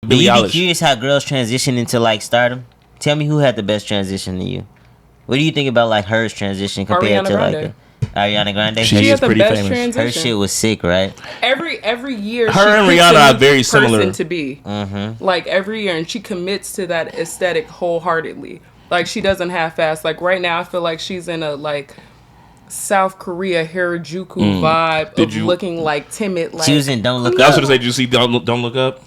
Do Billie you be Eilish. curious how girls transition into like stardom? Tell me who had the best transition to you. What do you think about like her transition compared Ariana to Grande. like Ariana Grande? She She is had the pretty best famous. transition. Her shit was sick, right? Every year, Her she and picks Rihanna a are new very person similar. to be. Mm-hmm. Like every year, and she commits to that aesthetic wholeheartedly. Like she doesn't half-ass. Like right now, I feel like she's in a like South Korea Harajuku vibe Did of you- looking like timid. Like She was in Don't Look I was Up. gonna say, did you see Don't Look Up?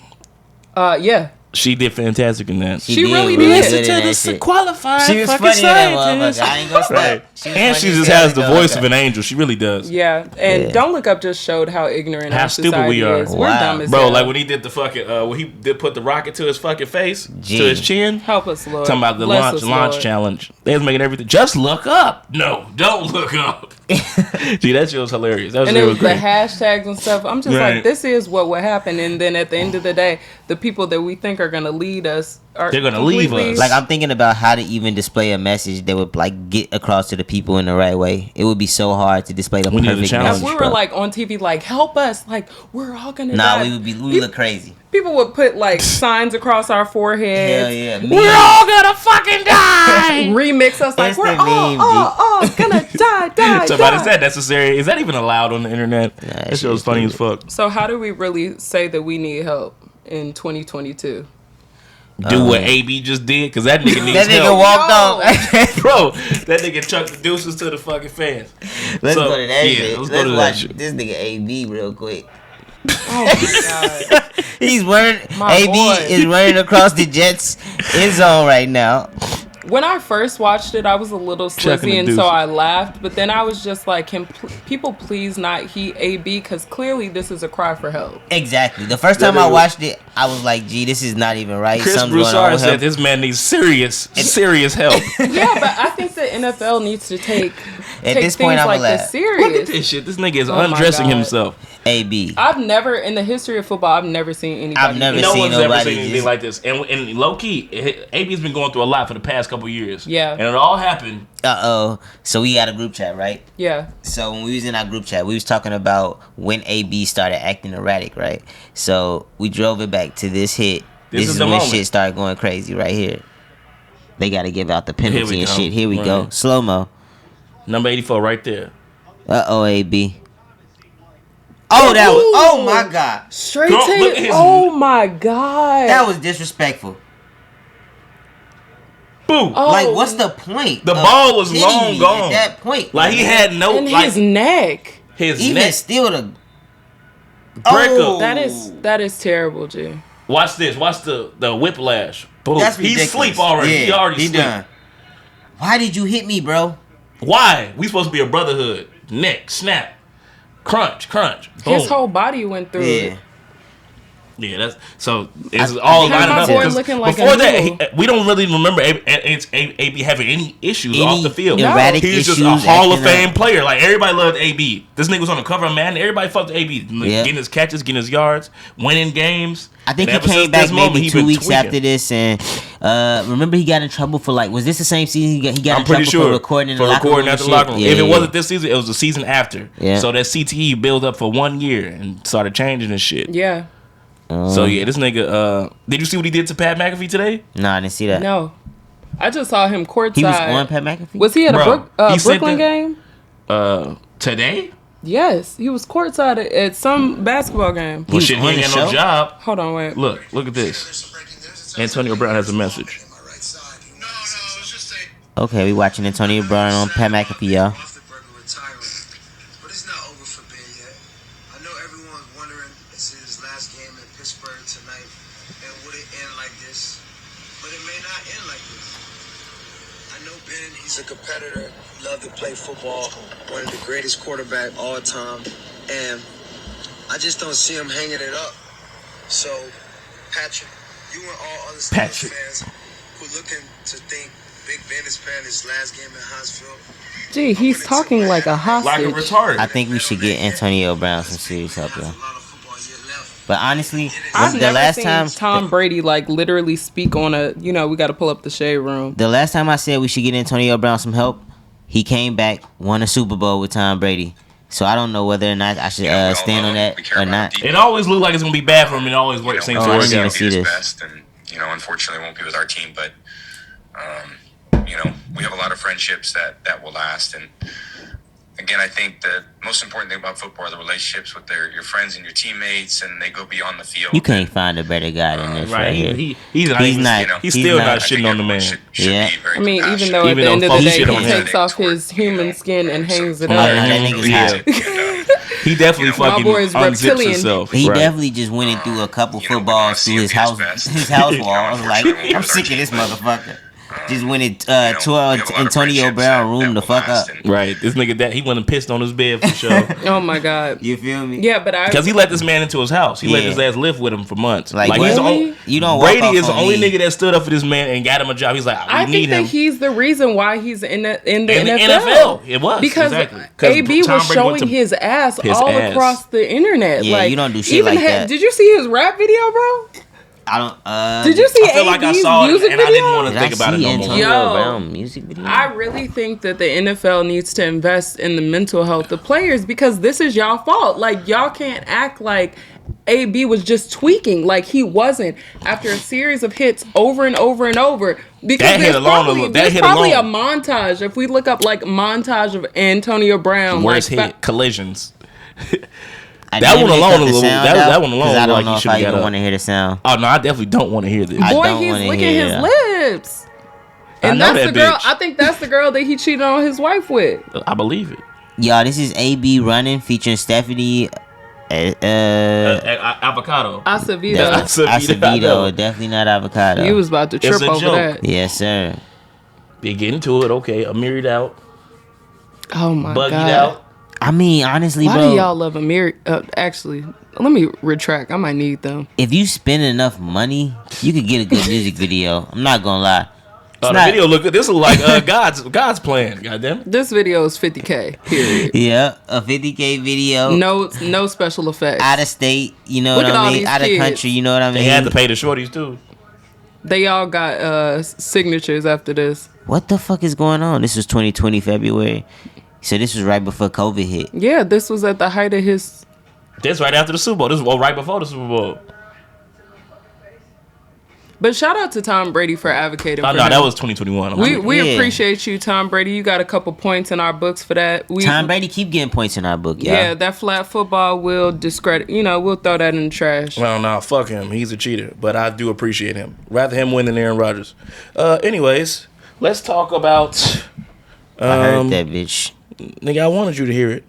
yeah. She did fantastic in that. She really really did. good in that shit. qualified She was funny in that motherfucker. I ain't gonna stop. Right. She was And funny she as just hell has in the Don't voice Look of Up. an angel. She really does. Yeah, and Yeah. Don't Look Up just showed how ignorant How our stupid society we are. is. We're Wow. dumb as Bro, hell. like when he did the fucking, when he did put the rocket to his fucking face, Gee. to his chin. Help us, Lord. Talking about the Bless us, launch Lord. challenge. They was making everything. Just look up. No, don't look up. Gee, that shit was hilarious. That was And it really was the great. hashtags and stuff. I'm just Right. like, this is what would happen. And then at the end of the day, the people that we think are going to lead us are They're gonna leave completely- us. Like I'm thinking about how to even display a message that would like get across to the people in the right way. It would be so hard to display the We need a perfect challenge. If message. we were bro. like on TV, like, help us. Like, we're all going to Nah, die. we would look crazy. People would put like signs across our foreheads. Hell yeah, We're all gonna fucking die. Remix us like, Instant we're all meme, gonna die. Somebody die. said necessary. Is that even allowed on the internet? that That shit was shit funny is as fuck. So how do we really say that we need help in 2022? Do what AB just did, because that nigga needs That nigga help. walked off. Bro, that nigga chucked the deuces to the fucking fans. Let's So, go to that yeah, shit. let's Let's go to that watch shit. this nigga AB real quick. Oh my god. He's wearing My AB boy. is running across the Jets end zone right now. When I first watched it, I was a little Chucking slizzy, the and deuces. so I laughed. But then I was just like, can people please not heat AB? Because clearly this is a cry for help. Exactly. The first time I watched it, I was like, "Gee, this is not even right." Chris Something's going on Broussard with said him. this man needs serious help. Yeah, but I think the NFL needs to take this things point, I'm like allowed. this Look at serious. this shit. This nigga is Oh my undressing God. himself. AB. I've never, in the history of football, I've never seen anybody. I've never do No that. seen one's ever nobody seen anything just- like this. And low key, AB's been going through a lot for the past couple years. Yeah. And it all happened. So we had a group chat, right? Yeah. So when we was in our group chat, we was talking about when AB started acting erratic, right? So we drove it back to this hit. This This is is the when moment. shit started going crazy right here. They got to give out the Here penalty we and go. shit. Here we go. Right. Slow mo. Number 84 right there. AB. Oh, that was. Oh my god. Straight Girl, to look at his- Oh my god. That was disrespectful. Boom. Oh, Like, what's the point? The of ball was hitting long me gone. At that point, Like he had no in like his neck. his even neck still the break Oh. up. That is terrible, G. Watch this. Watch the whiplash. Boom. That's He's ridiculous. asleep already. Yeah, he already sleep. done. Why did you hit me, bro? Why? We supposed to be a brotherhood. Neck, snap, crunch. Boom. His whole body went through Yeah. it. Yeah, that's so. It's all think lining my up. boy because looking like before a that, noodle. we don't really remember AB having any issues off the field. erratic He was just issues, a Hall of acting Fame up. player. Like everybody loved AB. This nigga was on the cover of Madden. Everybody fucked AB. Yeah. Getting his catches, getting his yards, winning games. I think And he ever since came back this moment, maybe he 2 been weeks tweaking. after this, and remember he got in trouble for like, was this the same season he got I'm in pretty trouble sure for recording in for the locker recording room? at the and locker room. shit? If it Yeah, wasn't this season, it was the season after. Yeah. So that CTE built up for 1 year and started changing and shit. Yeah. So yeah, this nigga. Did you see what he did to Pat McAfee today? Nah, I didn't see that. No. I just saw him courtside. He was on Pat McAfee. Was he at Bro, a he said Brooklyn that- game? Today? Yes. He was courtside at some basketball game. Well, was shit, he on ain't the got no show? job. Hold on, wait. Look at this. Antonio Brown has a message. Okay, we watching Antonio Brown on Pat McAfee, y'all. But it's not over for Ben yet. I know everyone's wondering, is his last game in Pittsburgh tonight, and would it end like this? But it may not end like this. I know Ben, he's a competitor, loved to play football, one of the greatest quarterback all time, and I just don't see him hanging it up. So, Patrick, you and all other Steelers Patrick. fans who looking to think Big Ben is playing his last game in Huntsville, Gee, he's talking like a hostage. Like a retarded. I think we should get Antonio Brown some serious help, though. But honestly, I've the never last seen time Tom Brady like literally speak on a. You know, we got to pull up the shade room. the last time I said we should get Antonio Brown some help, he came back, won a Super Bowl with Tom Brady. So I don't know whether or not I should stand on that or not. It always looks like it's gonna be bad for him. It always seems to I work didn't even out. see this. Best and unfortunately won't be with our team, but we have a lot of friendships that will last. And again, I think the most important thing about football are the relationships with your friends and your teammates, and they go beyond the field. You can't find a better guy than this right here. He's still not shitting on the man. I mean, even though at the end of the day he takes off his human skin and hangs it up. That nigga's hot. He definitely fucking unzips himself. He definitely just went in through a couple footballs through his house wall. I was like, I'm sick of this motherfucker. Just went and tore Antonio Brown room the fuck up. Right, this nigga he went and pissed on his bed for sure. Oh my god, you feel me? Yeah, but because he let this man into his house. He let his ass live with him for months. Like really? You don't. Brady is the only nigga that stood up for this man and got him a job. He's like, I think that he's the reason why he's in the NFL. It was because AB was showing his ass all across the internet. Yeah, like, you don't do shit like that. Did you see his rap video, bro? I don't. Did you see I feel like I saw it, and I didn't want to think about it no more. Antonio Brown music video? I really think that the NFL needs to invest in the mental health of players because this is y'all fault. Like, y'all can't act like AB was just tweaking. Like, he wasn't. After a series of hits over and over and over. Because there's probably a montage. If we look up, like, montage of Antonio Brown. Worst hit, collisions. That one alone, I don't know if I even want to hear the sound. Oh no, I definitely don't want to hear this. Boy, he's licking his lips, and that's the girl. I think that's the girl that he cheated on his wife with. I believe it. Y'all, this is AB running featuring Stephanie. Avocado. Acevedo. Definitely not avocado. You was about to trip over that. Yes, sir. They get into it. Okay, Amiri'd out. Oh my god. Buggied out. I mean, honestly, why bro. do y'all love Amir? Actually, let me retract. I might need them. If you spend enough money, you could get a good music video. I'm not gonna lie. The video look good. This look like God's plan. Goddamn. This video is $50K. Period. Yeah, a $50K video. No special effects. Out of state, you know what I mean. Out of country, you know what I mean. They had to pay the shorties too. They all got signatures after this. What the fuck is going on? This was 2020 February. So this was right before COVID hit. Yeah, this was at the height of his. This right after the Super Bowl. This was right before the Super Bowl. But shout out to Tom Brady for advocating for him. That was 2021. We appreciate you, Tom Brady. You got a couple points in our books for that. Tom Brady keep getting points in our book, y'all. Yeah, that flat football will discredit. We'll throw that in the trash. Well, no, fuck him. He's a cheater. But I do appreciate him. Rather him win than Aaron Rodgers. Anyways, let's talk about. I heard that bitch. Nigga, I wanted you to hear it.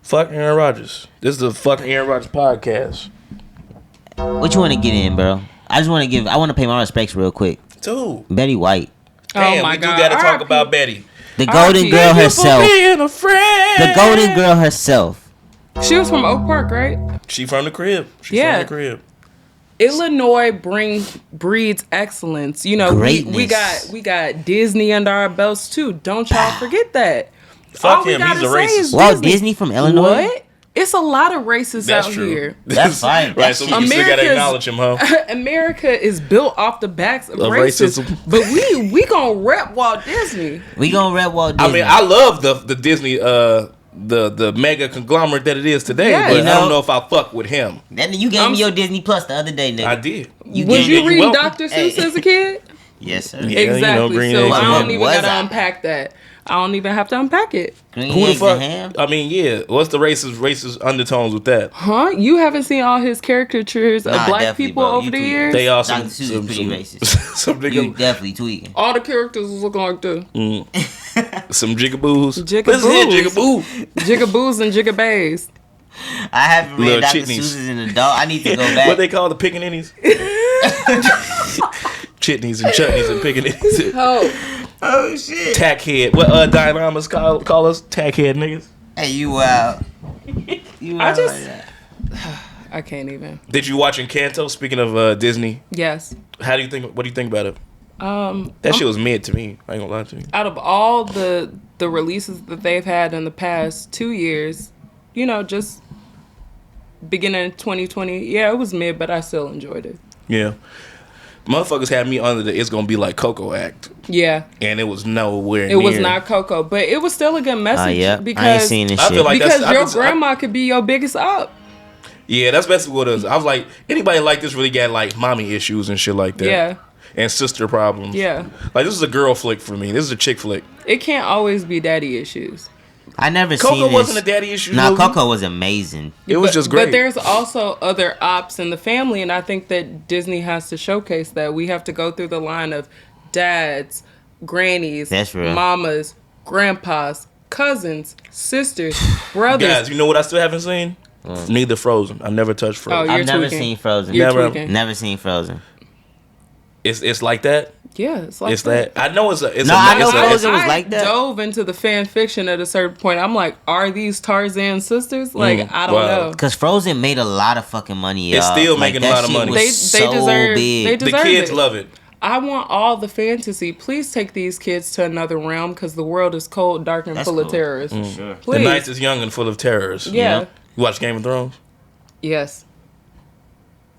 Fuck Aaron Rodgers. This is the fucking Aaron Rodgers podcast. What you want to get in, bro? I want to pay my respects real quick. Dude. Betty White. Damn, we do gotta talk about Betty. The golden girl herself. The golden girl herself. She was from Oak Park, right? She from the crib. From the crib. Illinois breeds excellence. Greatness. We got Disney under our belts too. Don't y'all forget that. Fuck him, he's a racist. Walt Disney from Illinois? What? It's a lot of racists out here. That's fine. Right, so we still gotta acknowledge him, huh? America is built off the backs of racism. But we gonna rep Walt Disney. We gonna rep Walt Disney. I mean, I love the Disney the mega conglomerate that it is today, but I don't know if I fuck with him. Then you gave me your Disney Plus the other day, nigga. I did. Was you reading Dr. Seuss as a kid? Yes, sir. Yeah, exactly. So I don't even gotta unpack that. I don't even have to unpack it. Who the fuck? I mean, yeah. What's the racist undertones with that? Huh? You haven't seen all his caricatures of black people over the years? They are Dr. Seuss is pretty racist. You definitely tweaking. All the characters look like that. Some jigaboos. Jigaboos and jigabays. I haven't read Dr. Seuss as an adult. I need to go back. What they call the pickaninnies? Chitneys and chutneys and pickaninnies. Oh shit. Tackhead. What dioramas call us? Tackhead niggas. Hey, you wild. I can't even. Did you watch Encanto? Speaking of Disney. Yes. What do you think about it? That shit was mid to me. I ain't gonna lie to you. Out of all the releases that they've had in the past 2 years, just beginning of 2020, yeah, it was mid, but I still enjoyed it. Yeah. Motherfuckers had me under the "it's gonna be like Coco" act, Yeah. and it was nowhere. It was not Coco, but it was still a good message. Yeah. I ain't Because seen this I shit. feel like because that's- your I could- grandma could be your biggest up. Yeah, that's basically what it is. I was like, anybody like this really got like mommy issues and shit like that. Yeah. And sister problems. Yeah. Like this is a girl flick for me. This is a chick flick. It can't always be daddy issues. I never seen Coco this. wasn't a daddy issue. Nah, movie. Coco was amazing. It was just great. But there's also other ops in the family, and I think that Disney has to showcase that. We have to go through the line of dads, grannies, That's real. mamas, grandpas, cousins, sisters, brothers. Guys, you know what I still haven't seen? Neither Frozen. I never touched Frozen. Oh, I've You're never tweaking. seen Frozen. You're Never. tweaking. Never seen Frozen. It's like that. Yeah, it's like It's that. I know it's a. It's No, a, I know it's a- Frozen was like that. I dove into the fan fiction at a certain point. I'm like, are these Tarzan sisters? Like, I don't wow. know. Cause Frozen made a lot of fucking money, y'all. It's still Like, making a that lot of shit money. was They so deserve- big. they The deserve kids it. love it. I want all the fantasy. Please take these kids to another realm because the world is cold, dark, and That's full of cool. terrorists. Sure. The Please. night is young and full of terrors. Yeah. You watch Game of Thrones? Yes.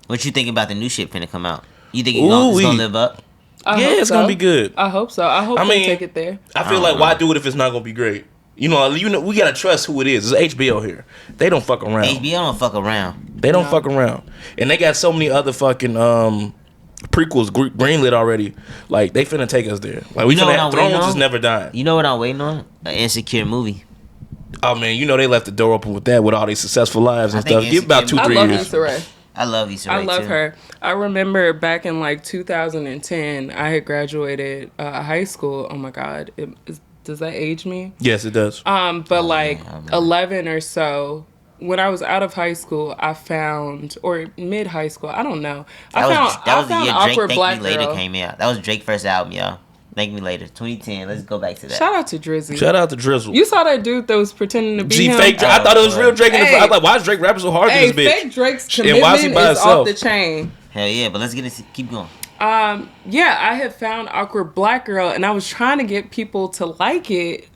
What you think about the new shit finna come out? You think it's gonna Ooh-wee. live up? I Yeah, hope it's so. gonna be good. I hope so. I hope I they mean- take it there. I feel don't like know. why do it if it's not gonna be great? You know, we gotta trust who it is. It's HBO here. They don't fuck around. HBO don't fuck around. They don't No. fuck around, and they got so many other fucking prequels greenlit already. Like they finna take us there. Like we You know finna what have I'm waiting Thrones on? is never dying. You know what I'm waiting on? An Insecure movie. Oh man, you know they left the door open with that with all these successful lives and I think stuff. Give about Insecure- I 2-3 love years. Issa Rae. I love Issa I Rae, love too. her. I remember back in like 2010, I had graduated high school. Oh my God. Does that age me? Yes, it does. But like I remember. 11 or so, when I was out of high school, I found, or mid high school, I don't know. That was the I year found Drake Awkward Thank Black Me Later Girl. came out. That was Drake's first album, y'all. Thank Me Later, 2010. Let's go back to that. Shout out to Drizzy. Shout out to Drizzle. You saw that dude that was pretending to be G him? fake. I thought it was real Drake. In the, Hey. I was like, why is Drake rapping so hard Hey, to this bitch? fake Drake's And why is he commitment by is himself? off the chain. Hell yeah, but let's get it. Keep going. Yeah, I had found Awkward Black Girl, and I was trying to get people to like it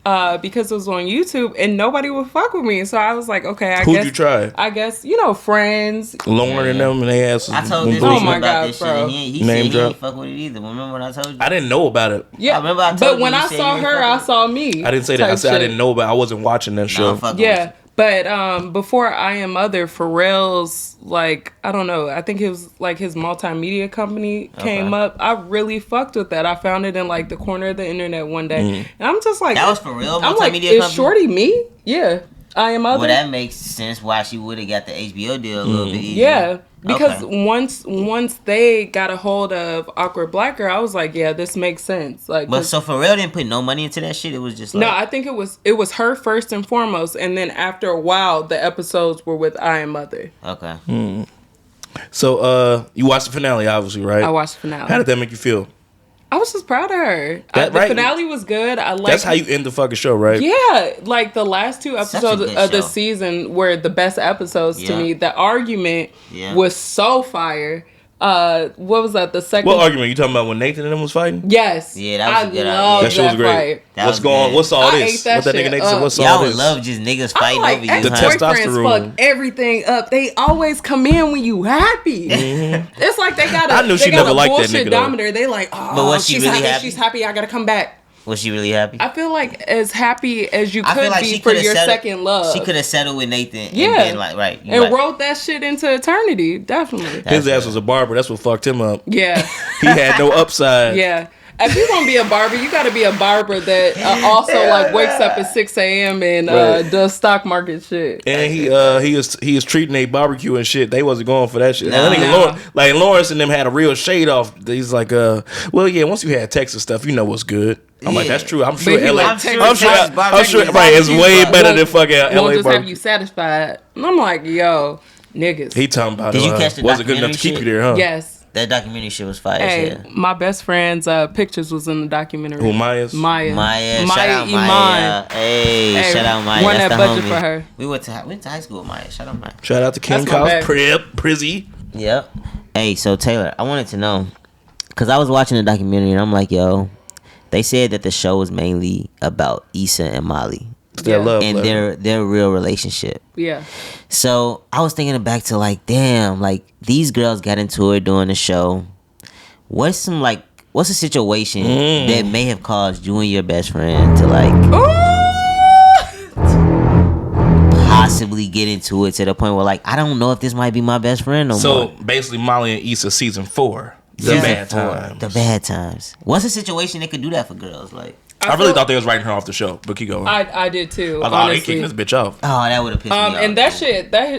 because it was on YouTube, and nobody would fuck with me. So I was like, okay, I Who'd guess. you try? I guess, friends. Lauren and them and they asses. I told this Oh nigga my about God, this bro. shit, and he Name said he drop. ain't fuck with it either. Remember when I told you? I didn't know about it. Yeah, I remember I told but you, when you I said saw you her, fuck I with it. saw me. I didn't say that. I type said I shit. didn't know about. I wasn't watching that Nah, show. I'm fucking Yeah, with but before I Am Mother, Pharrell's like, I don't know, I think it was like his multimedia company came up. I really fucked with that. I found it in like the corner of the internet one day, and I'm just like, That was for real. I'm like, Multimedia is company? Shorty me? Yeah, I Am Mother. Well, that makes sense why she would have got the HBO deal a little bit easier. Yeah, because Okay. once they got a hold of Awkward Black Girl, I was like, yeah, this makes sense. Like, But 'cause- so Pharrell didn't put no money into that shit. It was just like no, I think it was her first and foremost, and then after a while, the episodes were with I Am Mother. okay. So, you watched the finale, obviously, right? I watched the finale. How did that make you feel? I was just proud of her. That- The right. finale was good. I like. That's how you end the fucking show, right? Yeah, like the last two Such a episodes good of the show. season were the best episodes to Yeah. me. The argument Yeah. was so fire. What was that? The second. What argument? You talking about when Nathan and them was fighting? Yes. Yeah, that was a good idea. love That shit was that great. fight. That What's was going? good. What's all I this? ate that What that nigga shit Nathan said? up. What's Y'all all would this? love just niggas I'm fighting like, over you. The huh? ex-boyfriends testosterone. fuck everything up. They always come in when you happy. It's like they got a, I knew they she got never a liked that bullshit nigga, though. dominator. They like, oh, But was she she's really happy. happy? She's happy. I gotta come back. Was she really happy? I feel like as happy as you I could feel like be she for could have your settled. second love. She could have settled with Nathan. Yeah. And been like, right. You and right. wrote that shit into eternity. Definitely. His ass was a barber. That's what fucked him up. Yeah. He had no upside. Yeah. If you gonna be a barber, you gotta be a barber that also like wakes up at 6 a.m. and Right. does stock market shit. And he is treating a barbecue and shit. They wasn't going for that shit. Nah. And that nigga Lawrence and them had a real shade off. He's like, well, yeah, once you had Texas stuff, you know what's good. I'm like, Yeah. that's true. I'm But sure he LA. like Texas I'm sure. barbecue is Right, it's barbecue, way but better won't- than fucking Won't LA just have barbecue. you satisfied. And I'm like, yo, niggas. He talking about. Did you catch the wasn't good enough to documentary keep you shit? there, huh? Yes. That documentary shit was fire. Hey, As hell. my best friend's pictures was in the documentary. Who, Maya's? Maya. Maya, shout out Iman. Maya. Hey, shout out Maya. Won That's that the budget homie. for her. We went to high school with Maya. Shout out Maya. Shout out to King That's my Kyle's bag. Prizzy. Yep. Hey, so Taylor, I wanted to know, because I was watching the documentary and I'm like, yo, they said that the show was mainly about Issa and Molly It's their Yeah. love and letter. their real relationship. Yeah. So I was thinking back to like, damn, like these girls got into it during the show. what's a situation that may have caused you and your best friend to like possibly get into it to the point where like I don't know if this might be my best friend no more. So basically, Molly and Issa season 4, the bad times. The bad times. What's a situation that could do that for girls? Like I really thought they was writing her off the show, but keep going. I did too. I thought they kicking this bitch off. oh, that would have pissed me off. And that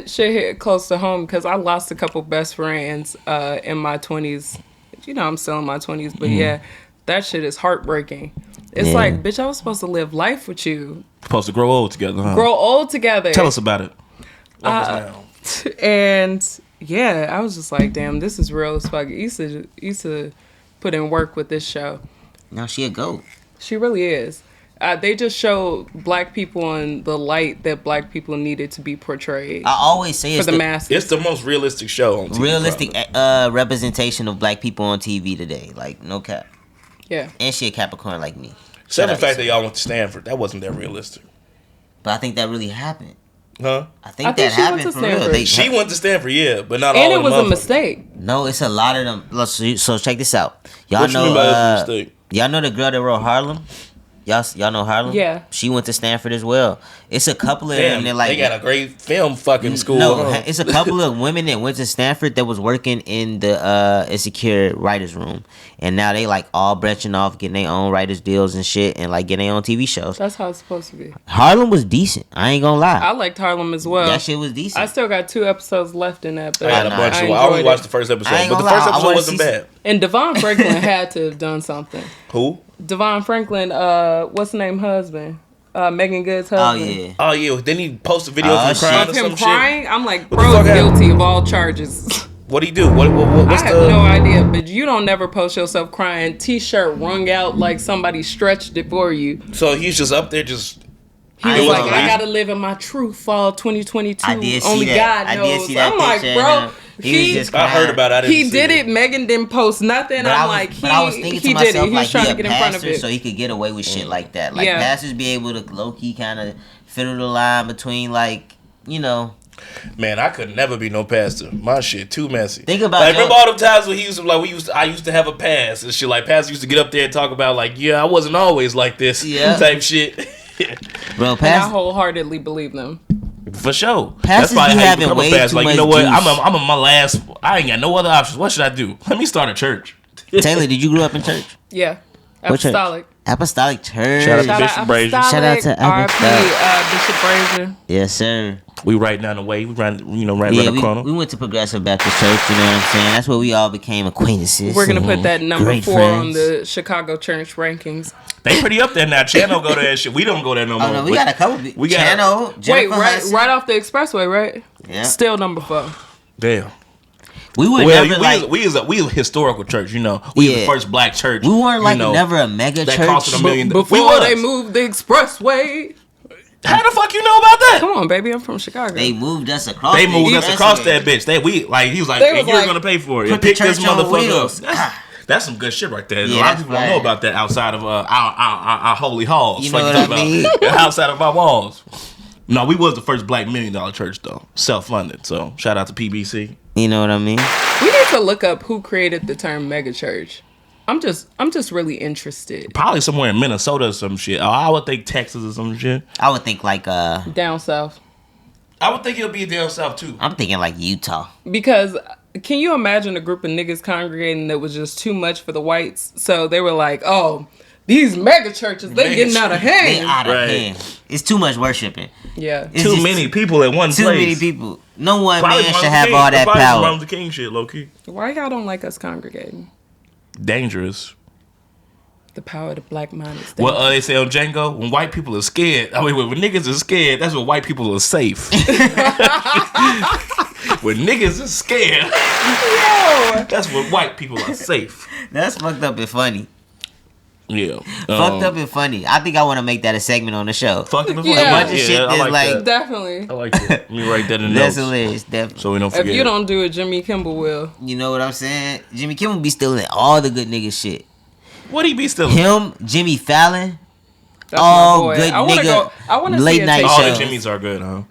shit hit close to home because I lost a couple best friends in my 20s. You know, I'm still in my 20s, but yeah, that shit is heartbreaking. It's like, bitch, I was supposed to live life with you. Supposed to grow old together, huh? Grow old together. Tell us about it. And yeah, I was just like, damn, this is real as fuck. Issa put in work with this show. Now she a goat. She really is. They just showed black people in the light that black people needed to be portrayed. I always say for it's the masses. It's the most realistic show on TV. Realistic representation of black people on TV today. Like, no cap. Yeah. And she a Capricorn like me. Except for the fact they all went to Stanford. That wasn't that realistic. But I think that really happened. Huh? I think that she went happened to for real. Stanford. She went to Stanford, yeah, but not all And of it them. was a mistake. No, it's a lot of them. So check this out. Y'all What you know mean by that's a mistake? y'all know the girl that wrote Harlem? Y'all know Harlem? Yeah. She went to Stanford as well. It's a couple of them that like they got a great film fucking school. No, huh? it's a couple of women that went to Stanford that was working in the Insecure writers room, and now they like all branching off, getting their own writers deals and shit, and like getting their own TV shows. That's how it's supposed to be. Harlem was decent. I ain't gonna lie. I liked Harlem as well. That shit was decent. I still got 2 episodes left in that. But I had a bunch of. I only watched the first episode, I ain't but the gonna first lie, I episode wanna wasn't see bad. And Devon Franklin had to have done something. Who? Devon Franklin, what's the name husband? Megan Good's Oh husband. yeah. Oh yeah, didn't he post a video Oh, of him crying Of or him some crying, shit? I'm like, What the bro's fuck happened? guilty of all charges. What'd he do? What's I have no idea, but you don't never post yourself crying. T-shirt wrung out like somebody stretched it for you. So he's just up there just. He I was ain't like, gonna I lie. gotta live in my true fall 2022. I did see Only that. God I knows. did see that I'm like, picture bro, of him. He was just I heard about it. I didn't he see did it. Megan didn't post nothing. But I'm like, but I was thinking to he did myself, it. He like, was trying he to a get in front of pastor, it. so he could get away with shit like that. Like, Yeah. pastors be able to low-key kind of fiddle the line between, like, you know. Man, I could never be no pastor. My shit too messy. Think about like, your- remember all the times when I used to have a pass and shit. Like pastor used to get up there and talk about like, yeah, I wasn't always like this, type shit. Bro, And I pastors, wholheartedly believe them. For sure. Pastors That's probably be how you having become way a pastor. too Like, you much know what? juice. I'm on my last. I ain't got no other options. What should I do? Let me start a church. Taylor, did you grow up in church? Yeah. What church? Apostolic. Apostolic Church. Shout out to Shout Bishop out Brazier. Apostolic. Shout out to RP, Bishop Brazier. Yes, sir. We right down the way. We ran, right Yeah, around the corner. we went to Progressive Baptist Church, you know what I'm saying? That's where we all became acquaintances. We're gonna put that number Great 4 on friends. the Chicago church rankings. They pretty up there now. Channel go there and shit. We don't go there no more. Oh, no, we got a couple. We got- Channel, Wait, Jennifer Hudson. right off the expressway, right? Yeah. Still number 4. Damn. We were Well, never like... we was a historical church, you know. We was the Yeah. first black church. We weren't like you know, never a mega that church. costed $1 million. Before We was. they moved the expressway. How the fuck you know about that? Come on, baby, I'm from Chicago. They moved us across. They the moved us across expressway. that bitch. He was like, They hey, was you're like, gonna pay for it. put And the pick this church on motherfucker wheels. up. That's some good shit right there. Yeah, a lot of that's people don't know right. about that outside of our holy halls. You know Fuck what you I talking about? Outside of our walls. No, we was the first black $1 million church though, self-funded. So shout out to PBC. You know what I mean? We need to look up who created the term megachurch. I'm just really interested. Probably somewhere in Minnesota or some shit. Or I would think Texas or some shit. I would think like Down south. I would think it'll be down south too. I'm thinking like Utah. Because can you imagine a group of niggas congregating that was just too much for the whites? So they were like, oh, these mega churches, they getting out of They hand. out of Right. hand. It's too much worshiping. Yeah. It's Too just many people at one Too place. many people. No one Probably man Martin should have King. all that Probably power. Martin Luther King shit, low key. Why y'all don't like us congregating? Dangerous. The power of the black mind is What they say on Django, when white people are scared, when niggas are scared, that's when white people are safe. When niggas are scared, that's when white people are safe. That's fucked up and funny. Yeah. Fucked up and funny. I think I want to make that a segment on the show. Fucked up and Yeah. funny. A bunch of shit I that's like- that. Definitely. I like that. Let me write that in the That's notes hilarious. Definitely. so we don't If forget. you don't do it, Jimmy Kimball will. You know what I'm saying? Jimmy Kimmel be stealing all the good nigga shit. What he be still? Him, Jimmy Fallon, That's all my boy. good I wanna nigga go. I want to see late a night tape. All the shows. Jimmys are good, huh?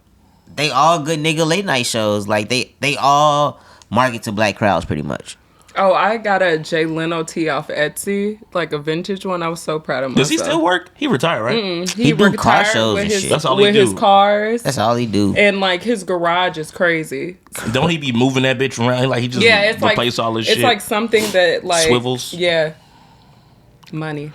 they all good nigga late night shows. Like they all market to black crowds pretty much. Oh, I got a Jay Leno tee off Etsy, like a vintage one. I was so proud of myself. Does he still work? He retired, right? He do car retired shows with and his, shit. That's all he with do. his cars. That's all he do. And like his garage is crazy. Don't he be moving that bitch around? Like he just Yeah, it's replace like all his it's shit. like something that like Swivels. Yeah, money.